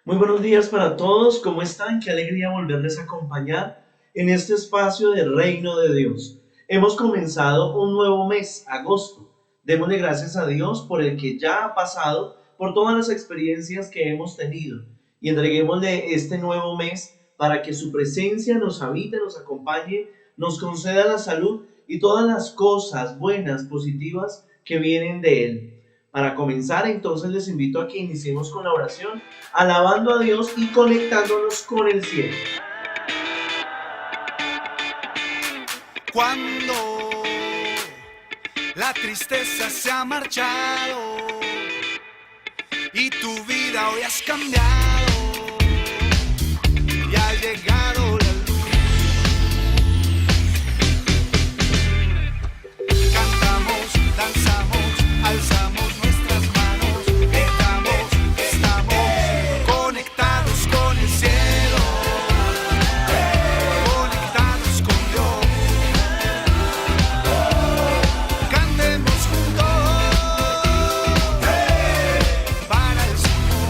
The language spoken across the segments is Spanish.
Muy buenos días para todos, ¿cómo están? Qué alegría volverles a acompañar en este espacio del Reino de Dios. Hemos comenzado un nuevo mes, agosto. Démosle gracias a Dios por el que ya ha pasado, por todas las experiencias que hemos tenido y entreguémosle este nuevo mes para que su presencia nos habite, nos acompañe, nos conceda la salud y todas las cosas buenas, positivas que vienen de Él. Para comenzar, entonces les invito a que iniciemos con la oración, alabando a Dios y conectándonos con el cielo. Cuando la tristeza se ha marchado y tu vida hoy has cambiado y ha llegado la luz, cantamos, danzamos, alzamos nuestras manos, estamos conectados con el cielo, conectados con Dios. Cantemos juntos para el Señor.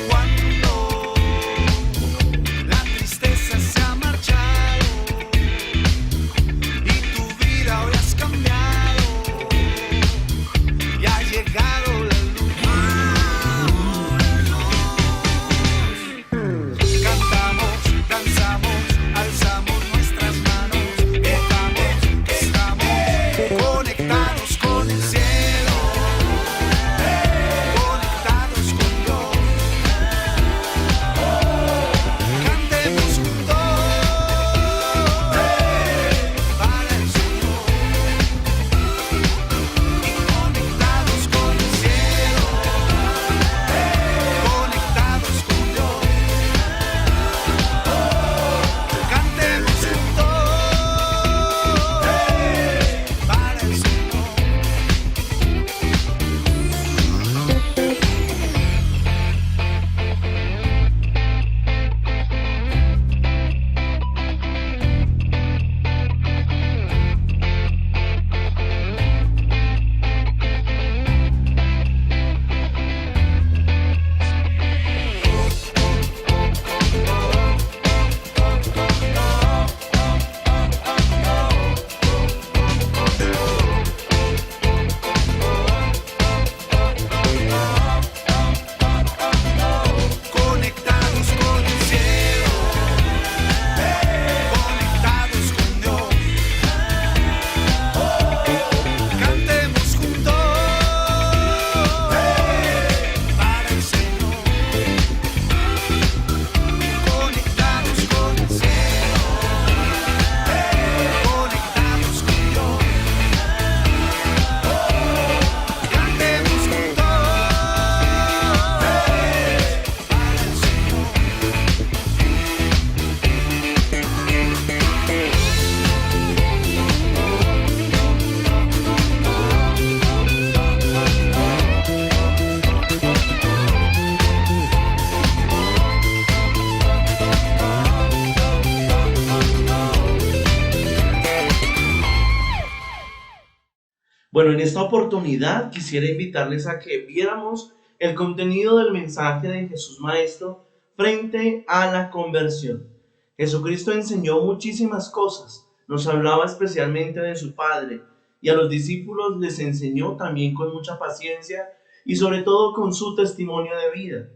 Cuando la tristeza se ha marchado y tu vida hoy has cambiado y ha llegado la luz, cantamos, danzamos, alzamos nuestras manos, estamos conectados con el cielo, conectados con Dios. Cantemos juntos para el Señor y conectados con el cielo, conectados con Dios. Cantemos juntos para el Señor. Conectados con el cielo, conectados con Dios. Cantemos juntos para el Señor. Conectados con el cielo, conectados con Dios. Cantemos juntos para el Señor. Bueno, en esta oportunidad quisiera invitarles a que viéramos el contenido del mensaje de Jesús Maestro frente a la conversión. Jesucristo enseñó muchísimas cosas, nos hablaba especialmente de su Padre y a los discípulos les enseñó también con mucha paciencia y sobre todo con su testimonio de vida.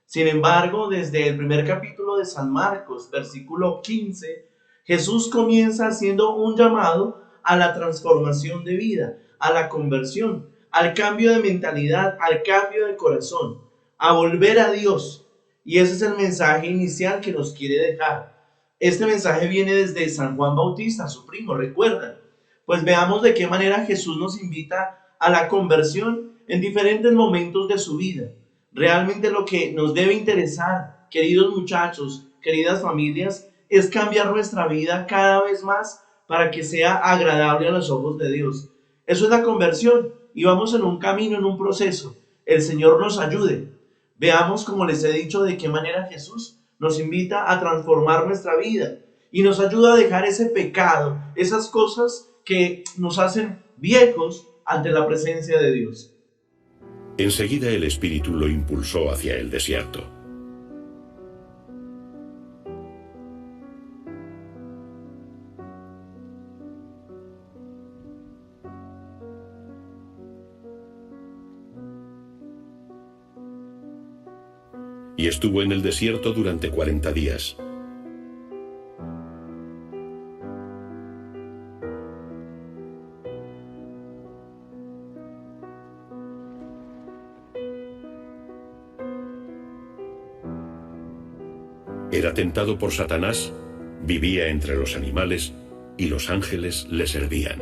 Sin embargo, desde el primer capítulo de San Marcos, versículo 15, Jesús comienza haciendo un llamado a la transformación de vida, a la conversión, al cambio de mentalidad, al cambio de corazón, a volver a Dios. Y ese es el mensaje inicial que nos quiere dejar. Este mensaje viene desde San Juan Bautista, su primo, ¿recuerdan? Pues veamos de qué manera Jesús nos invita a la conversión en diferentes momentos de su vida. Realmente lo que nos debe interesar, queridos muchachos, queridas familias, es cambiar nuestra vida cada vez más para que sea agradable a los ojos de Dios. Eso es la conversión y vamos en un camino, en un proceso. El Señor nos ayude. Veamos, como les he dicho, de qué manera Jesús nos invita a transformar nuestra vida, y nos ayuda a dejar ese pecado, esas cosas que nos hacen viejos ante la presencia de Dios. Enseguida el Espíritu lo impulsó hacia el desierto. Y estuvo en el desierto durante 40 días. Era tentado por Satanás, vivía entre los animales y los ángeles le servían.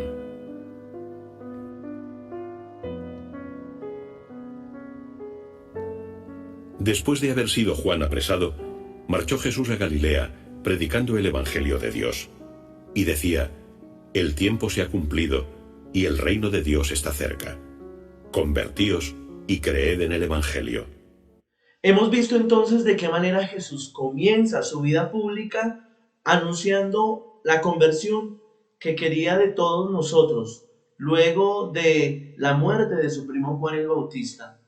Después de haber sido Juan apresado, marchó Jesús a Galilea, predicando el Evangelio de Dios. Y decía: el tiempo se ha cumplido y el reino de Dios está cerca. Convertíos y creed en el Evangelio. Hemos visto entonces de qué manera Jesús comienza su vida pública anunciando la conversión que quería de todos nosotros, luego de la muerte de su primo Juan el Bautista.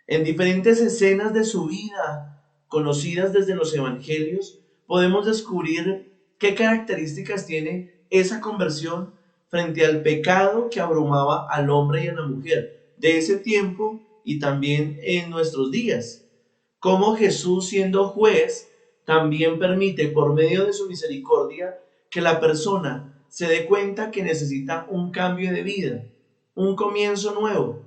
En diferentes escenas de su vida, conocidas desde los evangelios, podemos descubrir qué características tiene esa conversión frente al pecado que abrumaba al hombre y a la mujer de ese tiempo y también en nuestros días. Cómo Jesús, siendo juez, también permite por medio de su misericordia que la persona se dé cuenta que necesita un cambio de vida, un comienzo nuevo.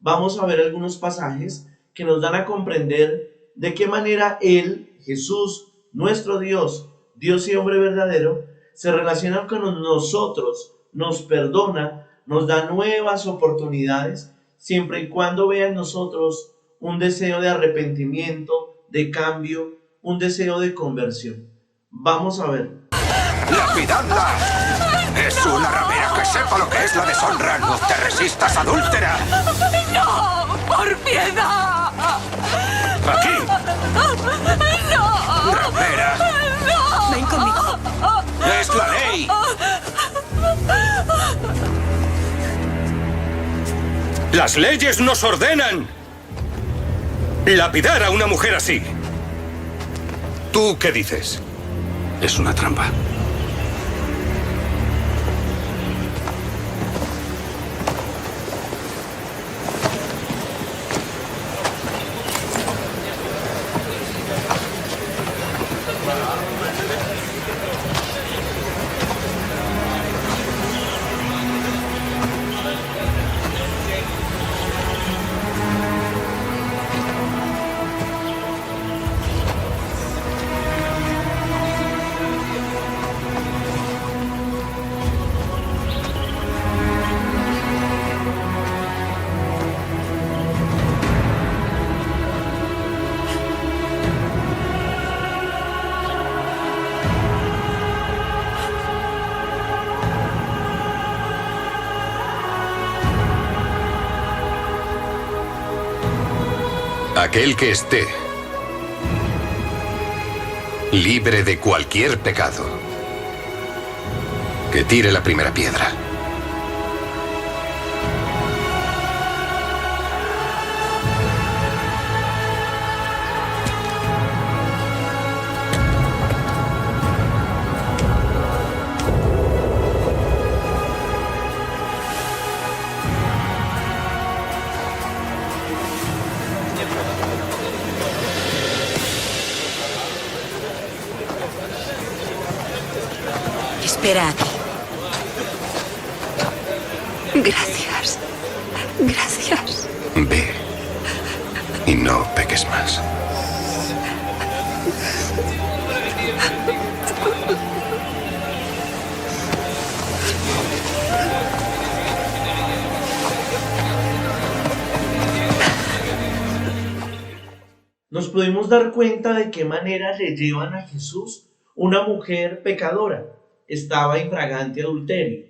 Vamos a ver algunos pasajes que nos dan a comprender de qué manera Él, Jesús, nuestro Dios, Dios y hombre verdadero, se relaciona con nosotros, nos perdona, nos da nuevas oportunidades, siempre y cuando vea en nosotros un deseo de arrepentimiento, de cambio, un deseo de conversión. Vamos a ver. ¡Lapidadla! ¡Es una ramera que sepa lo que es la deshonra! ¡No te resistas, adúltera! ¡No! ¡Por piedad! ¡Aquí! ¡No! ¡Ramera! ¡No! Ven conmigo. ¡Es la ley! ¡Las leyes nos ordenan lapidar a una mujer así! ¿Tú qué dices? Es una trampa. Aquel que esté libre de cualquier pecado, que tire la primera piedra. Espera aquí. Gracias. Gracias. Ve y no peques más. Nos pudimos dar cuenta de qué manera le llevan a Jesús una mujer pecadora. Estaba en fragante adulterio.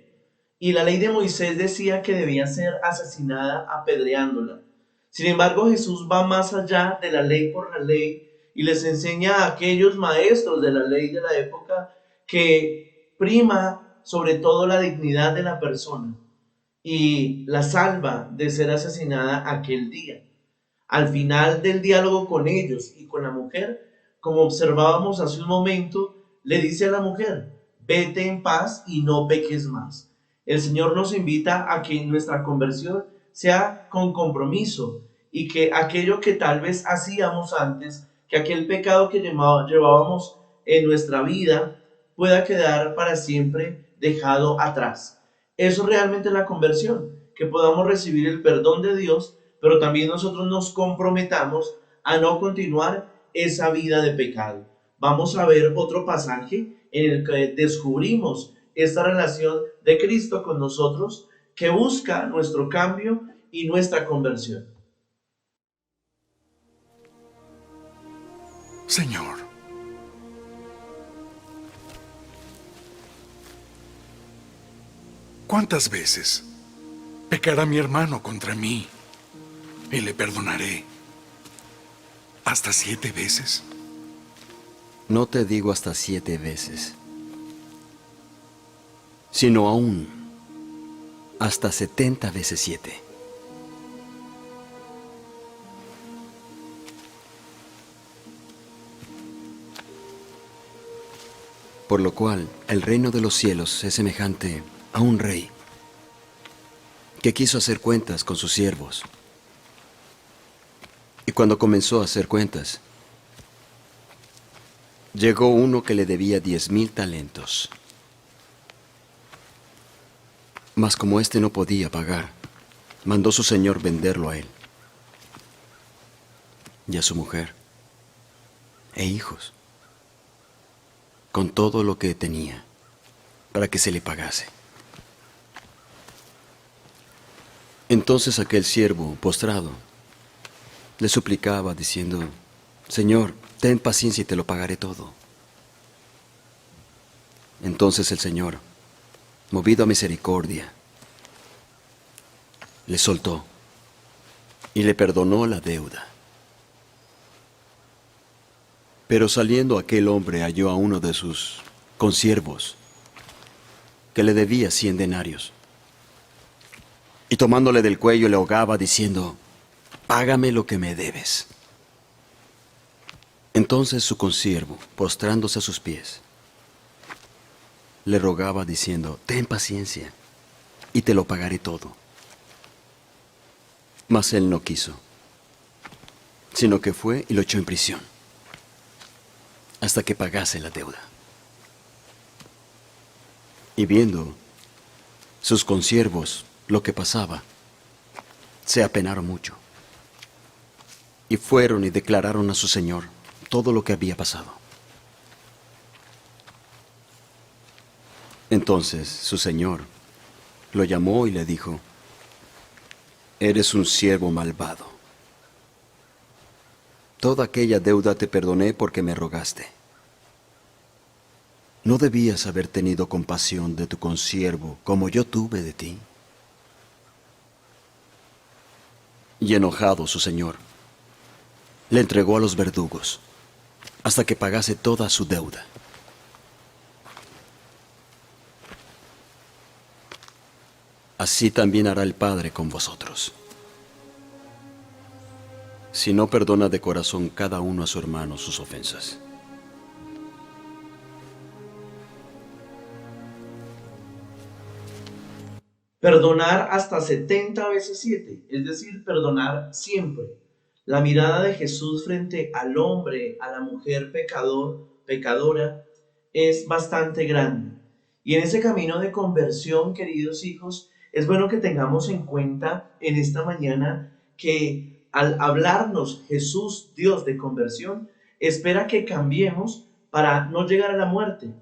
Y la ley de Moisés decía que debía ser asesinada apedreándola. Sin embargo, Jesús va más allá de la ley por la ley y les enseña a aquellos maestros de la ley de la época que prima sobre todo la dignidad de la persona y la salva de ser asesinada aquel día. Al final del diálogo con ellos y con la mujer, como observábamos hace un momento, le dice a la mujer: vete en paz y no peques más. El Señor nos invita a que nuestra conversión sea con compromiso y que aquello que tal vez hacíamos antes, que aquel pecado que llevábamos en nuestra vida, pueda quedar para siempre dejado atrás. Eso realmente es la conversión, que podamos recibir el perdón de Dios, pero también nosotros nos comprometamos a no continuar esa vida de pecado. Vamos a ver otro pasaje en el que descubrimos esta relación de Cristo con nosotros, que busca nuestro cambio y nuestra conversión. Señor, ¿cuántas veces pecará mi hermano contra mí y le perdonaré? ¿Hasta 7 veces? No te digo hasta 7 veces, sino aún hasta 70 veces 7. Por lo cual, el reino de los cielos es semejante a un rey que quiso hacer cuentas con sus siervos. Y cuando comenzó a hacer cuentas, llegó uno que le debía 10,000 talentos. Mas como éste no podía pagar, mandó su señor venderlo a él, y a su mujer, e hijos, con todo lo que tenía, para que se le pagase. Entonces aquel siervo, postrado, le suplicaba diciendo: Señor, ten paciencia y te lo pagaré todo. Entonces el Señor, movido a misericordia, le soltó y le perdonó la deuda. Pero saliendo aquel hombre halló a uno de sus consiervos que le debía 100 denarios. Y tomándole del cuello le ahogaba diciendo: págame lo que me debes. Entonces su consiervo, postrándose a sus pies, le rogaba diciendo: ten paciencia y te lo pagaré todo. Mas él no quiso, sino que fue y lo echó en prisión hasta que pagase la deuda. Y viendo sus consiervos lo que pasaba, se apenaron mucho, y fueron y declararon a su señor todo lo que había pasado. Entonces su señor lo llamó y le dijo: eres un siervo malvado. Toda aquella deuda te perdoné porque me rogaste. ¿No debías haber tenido compasión de tu consiervo como yo tuve de ti? Y enojado su señor, le entregó a los verdugos hasta que pagase toda su deuda. Así también hará el Padre con vosotros, si no perdona de corazón cada uno a su hermano sus ofensas. Perdonar hasta 70 veces 7, es decir, perdonar siempre. La mirada de Jesús frente al hombre, a la mujer pecadora, es bastante grande. Y en ese camino de conversión, queridos hijos, es bueno que tengamos en cuenta en esta mañana que al hablarnos Jesús, Dios de conversión, espera que cambiemos para no llegar a la muerte.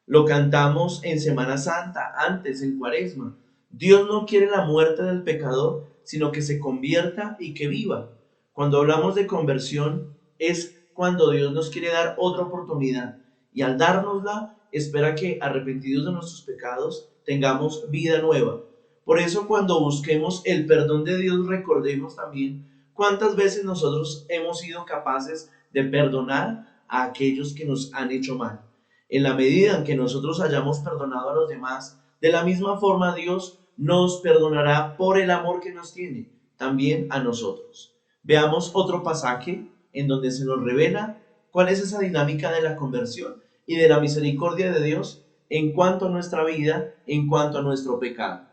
Lo cantamos en Semana Santa, antes en Cuaresma. Dios no quiere la muerte del pecador, sino que se convierta y que viva. Cuando hablamos de conversión, es cuando Dios nos quiere dar otra oportunidad. Y al dárnosla, espera que, arrepentidos de nuestros pecados, tengamos vida nueva. Por eso, cuando busquemos el perdón de Dios, recordemos también cuántas veces nosotros hemos sido capaces de perdonar a aquellos que nos han hecho mal. En la medida en que nosotros hayamos perdonado a los demás, de la misma forma Dios nos perdonará por el amor que nos tiene, también a nosotros. Veamos otro pasaje en donde se nos revela cuál es esa dinámica de la conversión y de la misericordia de Dios en cuanto a nuestra vida, en cuanto a nuestro pecado.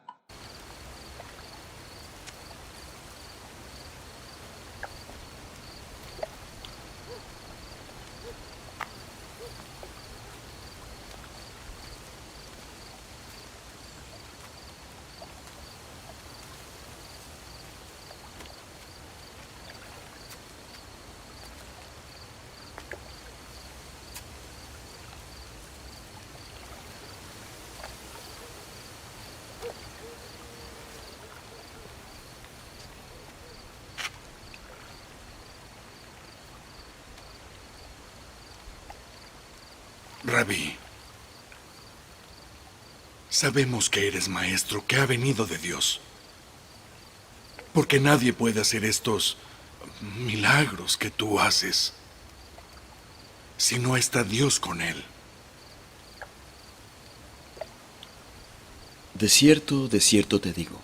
Rabí, sabemos que eres maestro, que ha venido de Dios. Porque nadie puede hacer estos milagros que tú haces si no está Dios con él. De cierto te digo,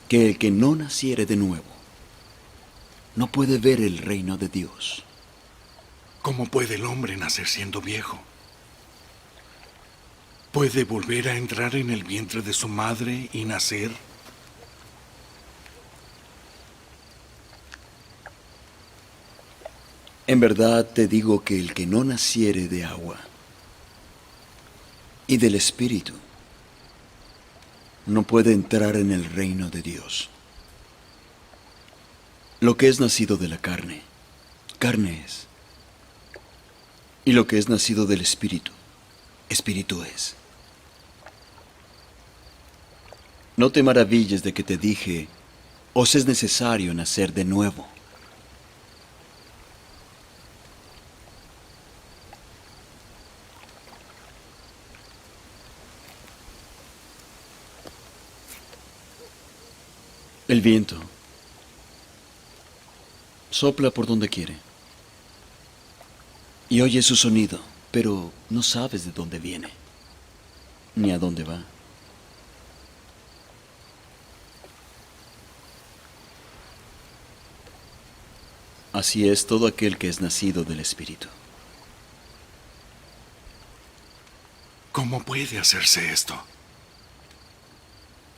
que el que no naciere de nuevo, no puede ver el reino de Dios. ¿Cómo puede el hombre nacer siendo viejo? ¿Puede volver a entrar en el vientre de su madre y nacer? En verdad te digo que el que no naciere de agua y del Espíritu, no puede entrar en el reino de Dios. Lo que es nacido de la carne, carne es. Y lo que es nacido del Espíritu, Espíritu es. No te maravilles de que te dije, os es necesario nacer de nuevo. El viento sopla por donde quiere y oyes su sonido, pero no sabes de dónde viene ni a dónde va. Así es todo aquel que es nacido del Espíritu. ¿Cómo puede hacerse esto?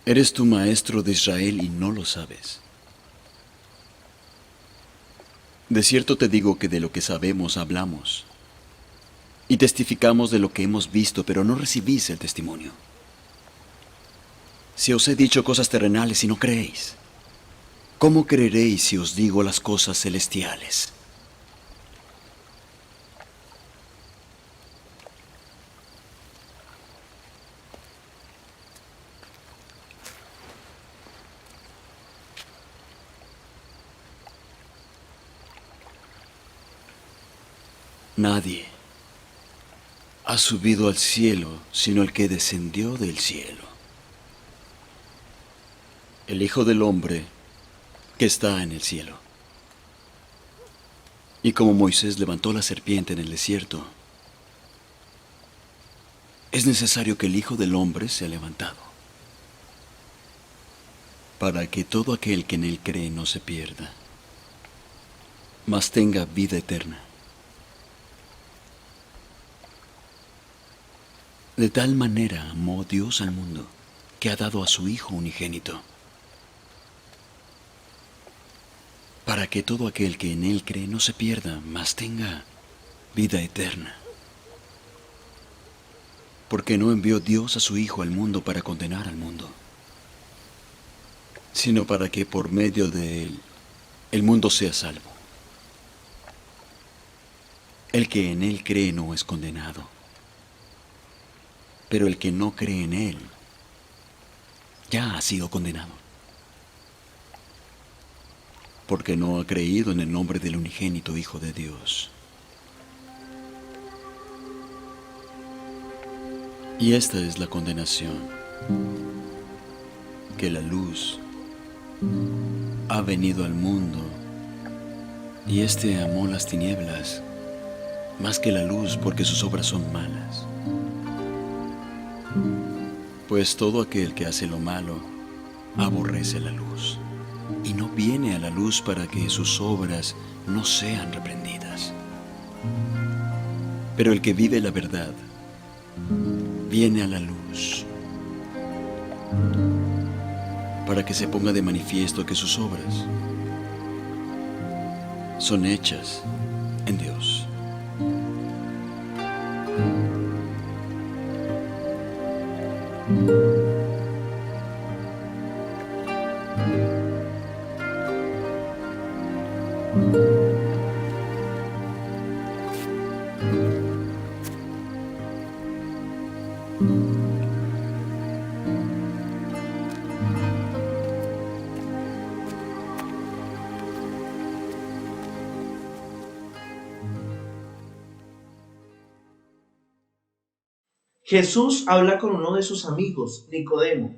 Eres tu maestro de Israel y no lo sabes. De cierto te digo que de lo que sabemos hablamos y testificamos de lo que hemos visto, pero no recibís el testimonio. Si os he dicho cosas terrenales y no creéis, ¿cómo creeréis si os digo las cosas celestiales? Nadie ha subido al cielo sino el que descendió del cielo, el Hijo del Hombre que está en el cielo. Y como Moisés levantó la serpiente en el desierto, es necesario que el Hijo del Hombre sea levantado, para que todo aquel que en él cree no se pierda, mas tenga vida eterna. De tal manera amó Dios al mundo, que ha dado a su Hijo unigénito, para que todo aquel que en él cree no se pierda, mas tenga vida eterna. Porque no envió Dios a su Hijo al mundo para condenar al mundo, sino para que por medio de él el mundo sea salvo. El que en él cree no es condenado, pero el que no cree en él ya ha sido condenado, porque no ha creído en el nombre del unigénito Hijo de Dios. Y esta es la condenación, que la luz ha venido al mundo, y éste amó las tinieblas más que la luz, porque sus obras son malas. Pues todo aquel que hace lo malo aborrece la luz y no viene a la luz para que sus obras no sean reprendidas. Pero el que vive la verdad viene a la luz para que se ponga de manifiesto que sus obras son hechas en Dios. Jesús habla con uno de sus amigos, Nicodemo,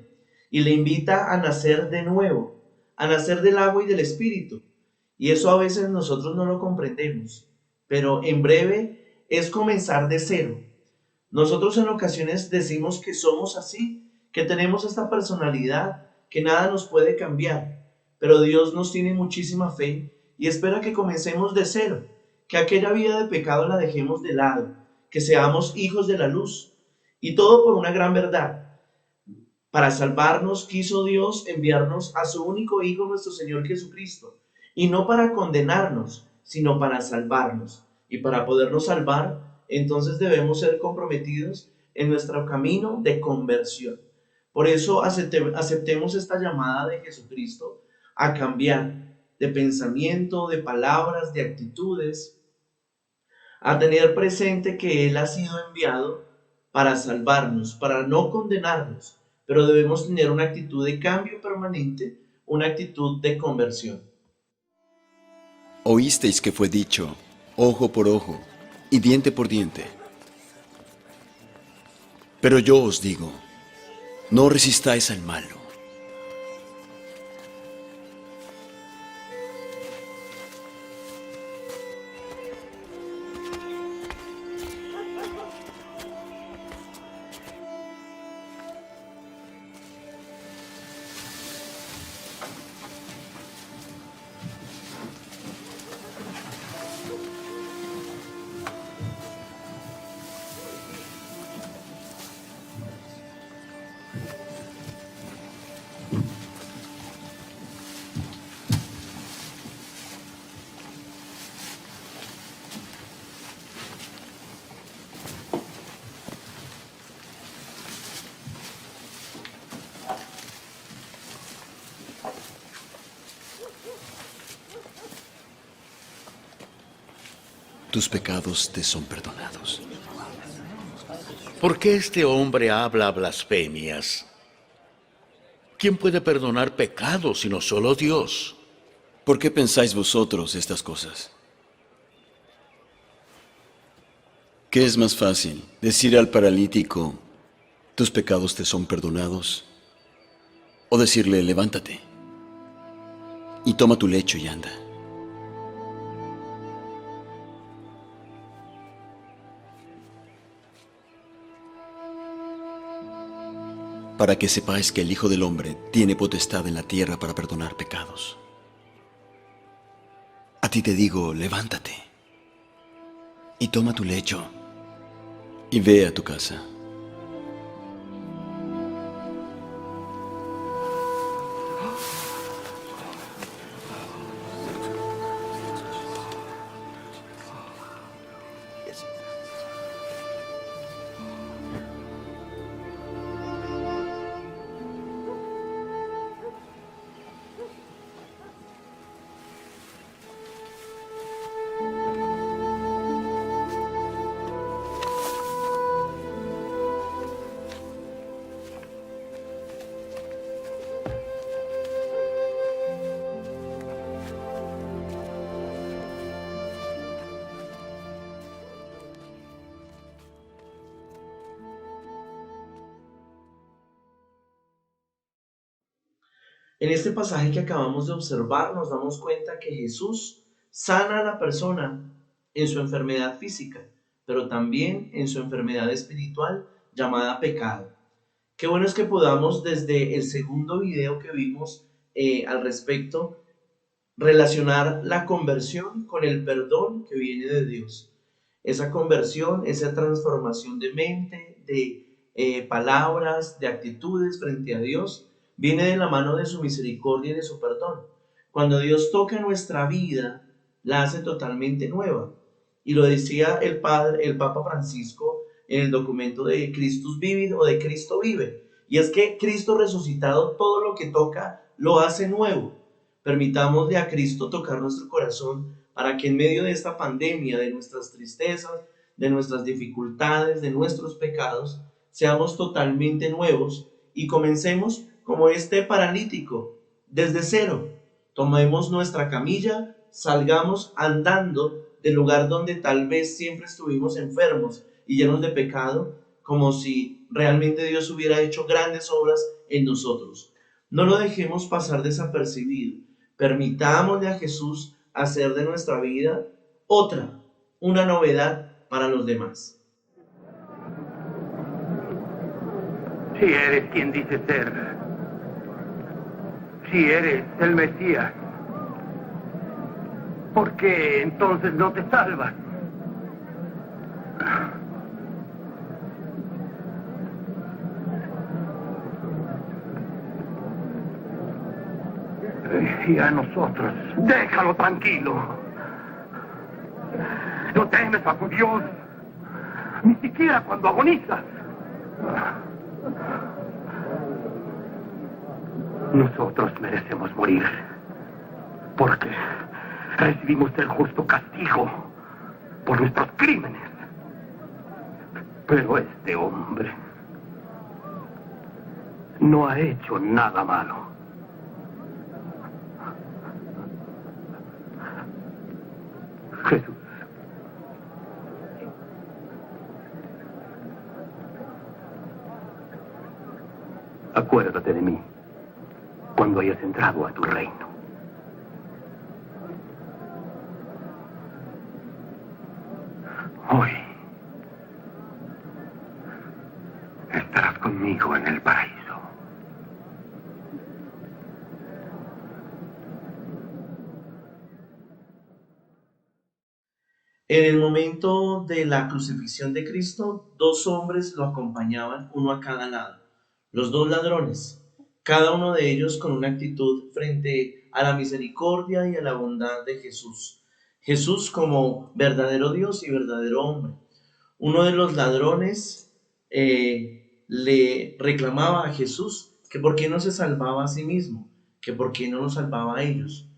y le invita a nacer de nuevo, a nacer del agua y del espíritu. Y eso a veces nosotros no lo comprendemos, pero en breve es comenzar de cero. Nosotros en ocasiones decimos que somos así, que tenemos esta personalidad, que nada nos puede cambiar, pero Dios nos tiene muchísima fe y espera que comencemos de cero, que aquella vida de pecado la dejemos de lado, que seamos hijos de la luz. Y todo por una gran verdad. Para salvarnos quiso Dios enviarnos a su único Hijo, nuestro Señor Jesucristo. Y no para condenarnos, sino para salvarnos. Y para podernos salvar, entonces debemos ser comprometidos en nuestro camino de conversión. Por eso aceptemos esta llamada de Jesucristo a cambiar de pensamiento, de palabras, de actitudes, a tener presente que Él ha sido enviado para salvarnos, para no condenarnos, pero debemos tener una actitud de cambio permanente, una actitud de conversión. Oísteis que fue dicho, ojo por ojo y diente por diente. Pero yo os digo, no resistáis al malo. Tus pecados te son perdonados. ¿Por qué este hombre habla blasfemias? ¿Quién puede perdonar pecados sino solo Dios? ¿Por qué pensáis vosotros estas cosas? ¿Qué es más fácil, decir al paralítico, tus pecados te son perdonados? ¿O decirle, levántate y toma tu lecho y anda? Para que sepáis que el Hijo del Hombre tiene potestad en la tierra para perdonar pecados. A ti te digo, levántate y toma tu lecho y ve a tu casa. En este pasaje que acabamos de observar nos damos cuenta que Jesús sana a la persona en su enfermedad física, pero también en su enfermedad espiritual llamada pecado. Qué bueno es que podamos desde el segundo video que vimos al respecto relacionar la conversión con el perdón que viene de Dios. Esa conversión, esa transformación de mente, de palabras, de actitudes frente a Dios, viene de la mano de su misericordia y de su perdón. Cuando Dios toca nuestra vida, la hace totalmente nueva. Y lo decía el Papa Francisco en el documento de Christus Vivit o de Cristo vive. Y es que Cristo resucitado todo lo que toca lo hace nuevo. Permitámosle a Cristo tocar nuestro corazón para que en medio de esta pandemia, de nuestras tristezas, de nuestras dificultades, de nuestros pecados, seamos totalmente nuevos y comencemos como este paralítico, desde cero. Tomemos nuestra camilla, salgamos andando del lugar donde tal vez siempre estuvimos enfermos y llenos de pecado, como si realmente Dios hubiera hecho grandes obras en nosotros. No lo dejemos pasar desapercibido. Permitámosle a Jesús hacer de nuestra vida una novedad para los demás. Si eres quien dices ser, si eres el Mesías, ¿por qué entonces no te salvas? Y a nosotros, déjalo tranquilo. No temes a tu Dios, ni siquiera cuando agonizas. Nosotros merecemos morir, porque recibimos el justo castigo por nuestros crímenes. Pero este hombre no ha hecho nada malo. Jesús, acuérdate de mí cuando hayas entrado a tu reino. Hoy estarás conmigo en el paraíso. En el momento de la crucifixión de Cristo, 2 hombres lo acompañaban, uno a cada lado, los 2 ladrones, cada uno de ellos con una actitud frente a la misericordia y a la bondad de Jesús. Jesús como verdadero Dios y verdadero hombre. Uno de los ladrones le reclamaba a Jesús que por qué no se salvaba a sí mismo, que por qué no los salvaba a ellos.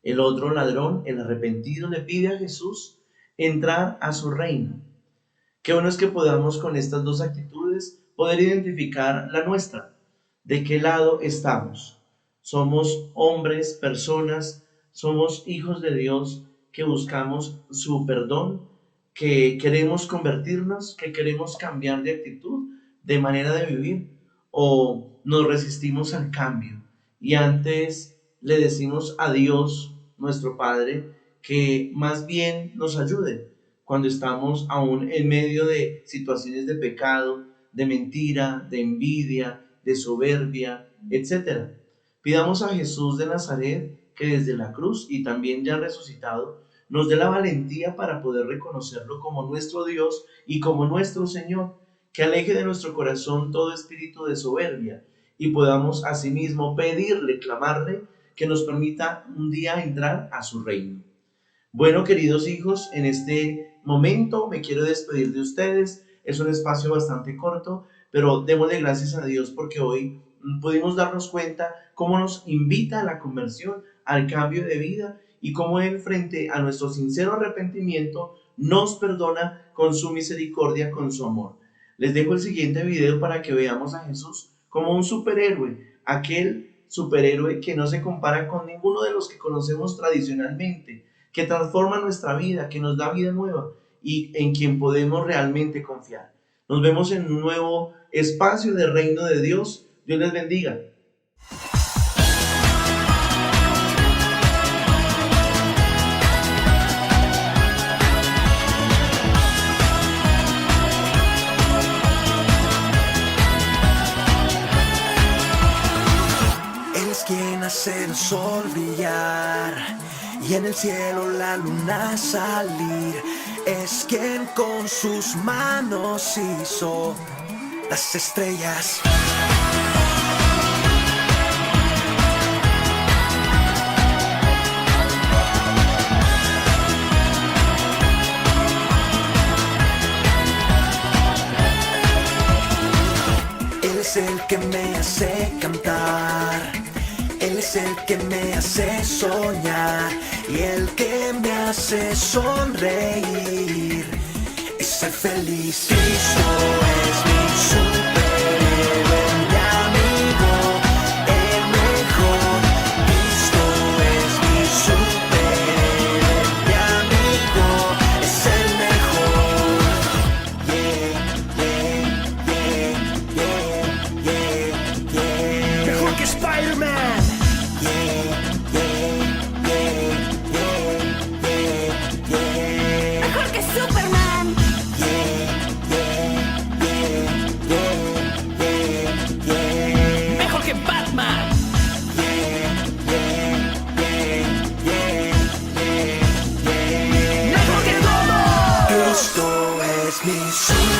El otro ladrón, el arrepentido, le pide a Jesús entrar a su reino. Qué bueno es que podamos con estas 2 actitudes poder identificar la nuestra. ¿De qué lado estamos? Somos hombres, personas, somos hijos de Dios que buscamos su perdón, que queremos convertirnos, que queremos cambiar de actitud, de manera de vivir, o nos resistimos al cambio y antes le decimos a Dios, nuestro Padre, que más bien nos ayude cuando estamos aún en medio de situaciones de pecado, de mentira, de envidia, de soberbia, etc. Pidamos a Jesús de Nazaret que desde la cruz y también ya resucitado nos dé la valentía para poder reconocerlo como nuestro Dios y como nuestro Señor, que aleje de nuestro corazón todo espíritu de soberbia y podamos asimismo pedirle, clamarle que nos permita un día entrar a su reino. Bueno, queridos hijos, en este momento me quiero despedir de ustedes. Es un espacio bastante corto, pero démosle gracias a Dios porque hoy pudimos darnos cuenta cómo nos invita a la conversión, al cambio de vida y cómo Él, frente a nuestro sincero arrepentimiento, nos perdona con su misericordia, con su amor. Les dejo el siguiente video para que veamos a Jesús como un superhéroe, aquel superhéroe que no se compara con ninguno de los que conocemos tradicionalmente, que transforma nuestra vida, que nos da vida nueva y en quien podemos realmente confiar. Nos vemos en un nuevo espacio del reino de Dios. Dios les bendiga. sol brillar y en el cielo la luna salir. Es quien con sus manos hizo las estrellas. Él es el que me hace cantar, Él es el que me hace soñar y el que me hace sonreír y ser feliz. Cristo es mi superhéroe, mi amigo, el mejor. Cristo es mi superhéroe, mi amigo, es el mejor. Mejor que Spider-Man. Mejor que Superman. Mejor que Batman. Mejor que todo. Cristo es mi superhéroe.